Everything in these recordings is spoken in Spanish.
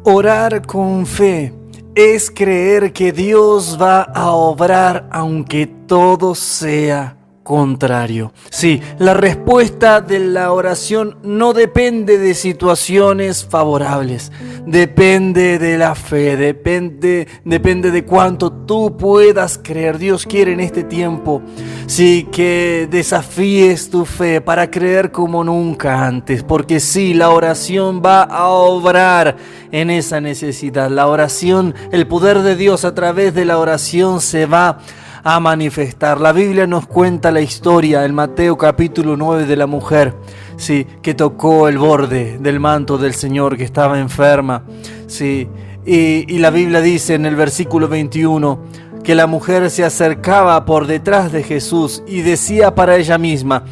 Orar con fe es creer que Dios va a obrar aunque todo sea contrario. Sí, la respuesta de la oración no depende de situaciones favorables, depende de la fe, depende de cuánto tú puedas creer. Dios quiere en este tiempo, sí, que desafíes tu fe para creer como nunca antes, porque sí, la oración va a obrar en esa necesidad. La oración, el poder de Dios a través de la oración se va a manifestar. La Biblia nos cuenta la historia en Mateo capítulo 9 de la mujer, sí, que tocó el borde del manto del Señor, que estaba enferma, sí, y la Biblia dice en el versículo 21 que la mujer se acercaba por detrás de Jesús y decía para ella misma,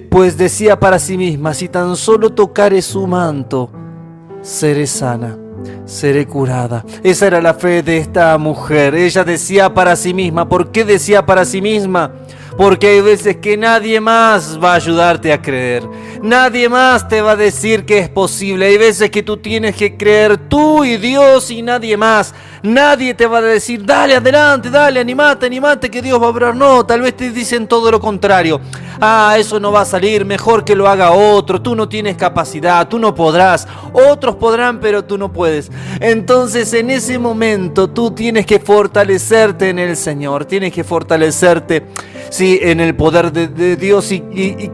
pues decía para sí misma: si tan solo tocare su manto, seré sana, seré curada. Esa era la fe de esta mujer. Ella decía para sí misma. ¿Por qué decía para sí misma? Porque hay veces que nadie más va a ayudarte a creer. Nadie más te va a decir que es posible. Hay veces que tú tienes que creer tú y Dios y nadie más. Nadie te va a decir: dale adelante, dale, animate que Dios va a obrar. No, tal vez te dicen todo lo contrario. Eso no va a salir, mejor que lo haga otro. Tú no tienes capacidad, tú no podrás. Otros podrán, pero tú no puedes. Entonces en ese momento tú tienes que fortalecerte en el Señor. Tienes que fortalecerte, sí, en el poder de Dios y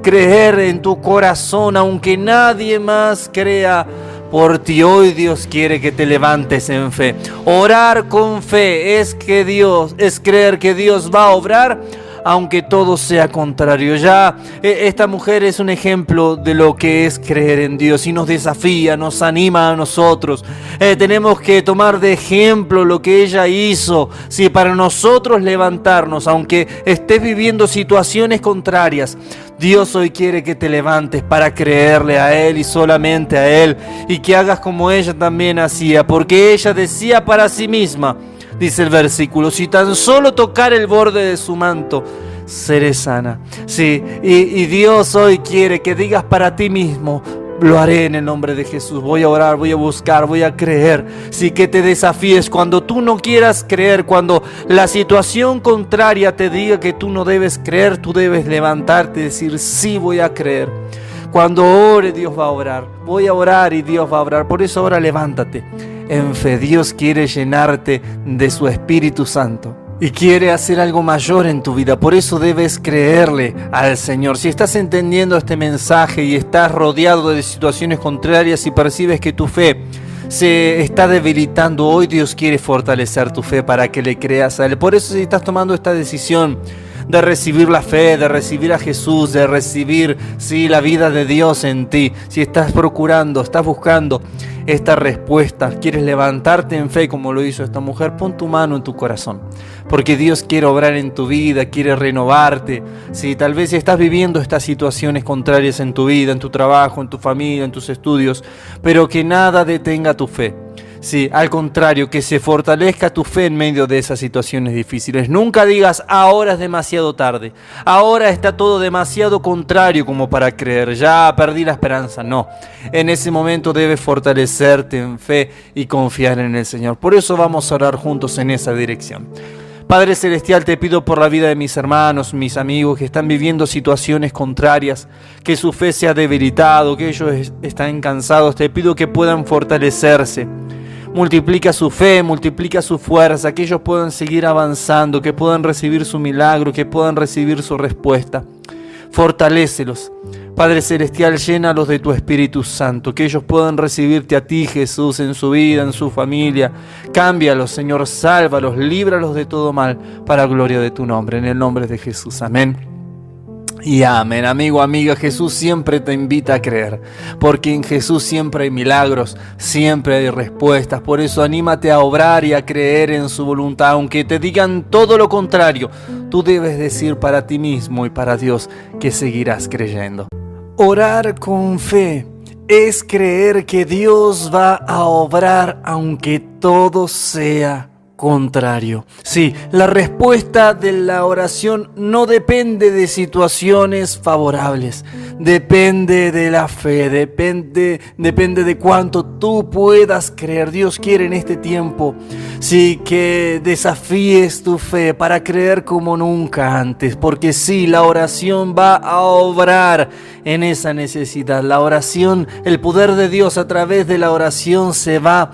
creer en tu corazón, aunque nadie más crea por ti. Hoy Dios quiere que te levantes en fe. Orar con fe es creer que Dios va a obrar aunque todo sea contrario. Ya esta mujer es un ejemplo de lo que es creer en Dios y nos desafía, nos anima a nosotros. Tenemos que tomar de ejemplo lo que ella hizo, sí, para nosotros levantarnos, aunque estés viviendo situaciones contrarias. Dios hoy quiere que te levantes para creerle a Él y solamente a Él, y que hagas como ella también hacía, porque ella decía para sí misma, dice el versículo: si tan solo tocar el borde de su manto, seré sana. Sí, y Dios hoy quiere que digas para ti mismo: lo haré en el nombre de Jesús. Voy a orar, voy a buscar, voy a creer. Sí, que te desafíes cuando tú no quieras creer, cuando la situación contraria te diga que tú no debes creer, tú debes levantarte y decir: sí, voy a creer. Cuando ore, Dios va a orar. Voy a orar y Dios va a orar. Por eso ahora levántate en fe. Dios quiere llenarte de su Espíritu Santo y quiere hacer algo mayor en tu vida. Por eso debes creerle al Señor. Si estás entendiendo este mensaje y estás rodeado de situaciones contrarias y percibes que tu fe se está debilitando, hoy Dios quiere fortalecer tu fe para que le creas a Él. Por eso, si estás tomando esta decisión de recibir la fe, de recibir a Jesús, de recibir, sí, la vida de Dios en ti, si estás procurando, estás buscando esta respuesta, quieres levantarte en fe como lo hizo esta mujer, pon tu mano en tu corazón, porque Dios quiere obrar en tu vida, quiere renovarte. Si tal vez estás viviendo estas situaciones contrarias en tu vida, en tu trabajo, en tu familia, en tus estudios, pero que nada detenga tu fe. Sí, al contrario, que se fortalezca tu fe en medio de esas situaciones difíciles. Nunca digas: ahora es demasiado tarde, ahora está todo demasiado contrario como para creer, ya perdí la esperanza. No, en ese momento debes fortalecerte en fe y confiar en el Señor. Por eso vamos a orar juntos en esa dirección. Padre Celestial, te pido por la vida de mis hermanos, mis amigos que están viviendo situaciones contrarias, que su fe se ha debilitado, que ellos están cansados. Te pido que puedan fortalecerse. Multiplica su fe, multiplica su fuerza, que ellos puedan seguir avanzando, que puedan recibir su milagro, que puedan recibir su respuesta. Fortalécelos. Padre Celestial, llénalos de tu Espíritu Santo, que ellos puedan recibirte a ti, Jesús, en su vida, en su familia. Cámbialos, Señor, sálvalos, líbralos de todo mal, para gloria de tu nombre, en el nombre de Jesús. Amén. Y amén. Amigo, amiga, Jesús siempre te invita a creer, porque en Jesús siempre hay milagros, siempre hay respuestas. Por eso anímate a obrar y a creer en su voluntad, aunque te digan todo lo contrario. Tú debes decir para ti mismo y para Dios que seguirás creyendo. Orar con fe es creer que Dios va a obrar aunque todo sea contrario. Sí, la respuesta de la oración no depende de situaciones favorables, depende de la fe, depende de cuánto tú puedas creer. Dios quiere en este tiempo, sí, que desafíes tu fe para creer como nunca antes, porque sí, la oración va a obrar en esa necesidad. La oración, el poder de Dios a través de la oración se va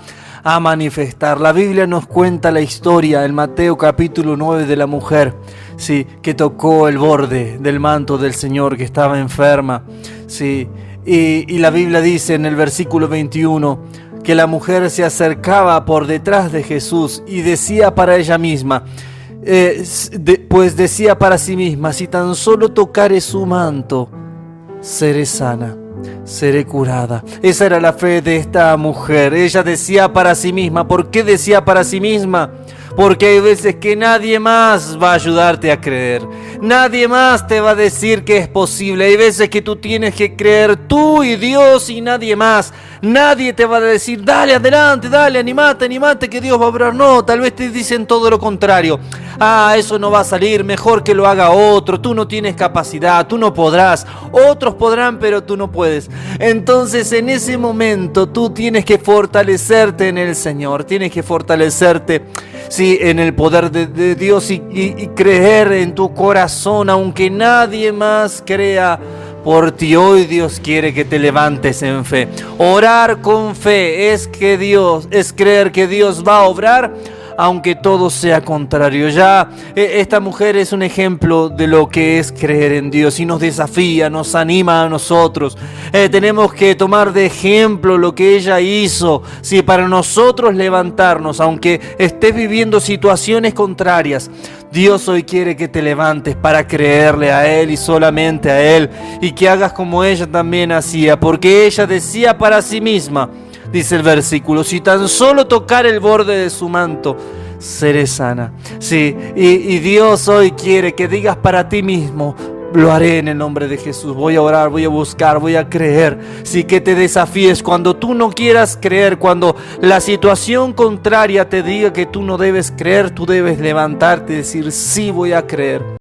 a manifestar. La Biblia nos cuenta la historia en Mateo capítulo 9 de la mujer, sí, que tocó el borde del manto del Señor, que estaba enferma, sí, y la Biblia dice en el versículo 21 que la mujer se acercaba por detrás de Jesús y decía para ella misma, pues decía para sí misma, si tan solo tocare su manto, seré sana, seré curada. Esa era la fe de esta mujer. Ella decía para sí misma. ¿Por qué decía para sí misma? Porque hay veces que nadie más va a ayudarte a creer. Nadie más te va a decir que es posible. Hay veces que tú tienes que creer tú y Dios y nadie más. Nadie te va a decir, dale adelante, dale, animate, que Dios va a obrar. No, tal vez te dicen todo lo contrario. Eso no va a salir, mejor que lo haga otro. Tú no tienes capacidad, tú no podrás. Otros podrán, pero tú no puedes. Entonces, en ese momento, tú tienes que fortalecerte en el Señor. Tienes que fortalecerte, sí, en el poder de Dios y creer en tu corazón, aunque nadie más crea por ti. Hoy Dios quiere que te levantes en fe. Orar con fe es creer que Dios va a obrar, aunque todo sea contrario. Ya esta mujer es un ejemplo de lo que es creer en Dios y nos desafía, nos anima a nosotros. Tenemos que tomar de ejemplo lo que ella hizo, sí, para nosotros levantarnos, aunque estés viviendo situaciones contrarias. Dios hoy quiere que te levantes para creerle a Él y solamente a Él, y que hagas como ella también hacía, porque ella decía para sí misma, dice el versículo, si tan solo tocar el borde de su manto, seré sana. Sí, y Dios hoy quiere que digas para ti mismo, lo haré en el nombre de Jesús. Voy a orar, voy a buscar, voy a creer. Sí, que te desafíes cuando tú no quieras creer, cuando la situación contraria te diga que tú no debes creer, tú debes levantarte y decir, sí, voy a creer.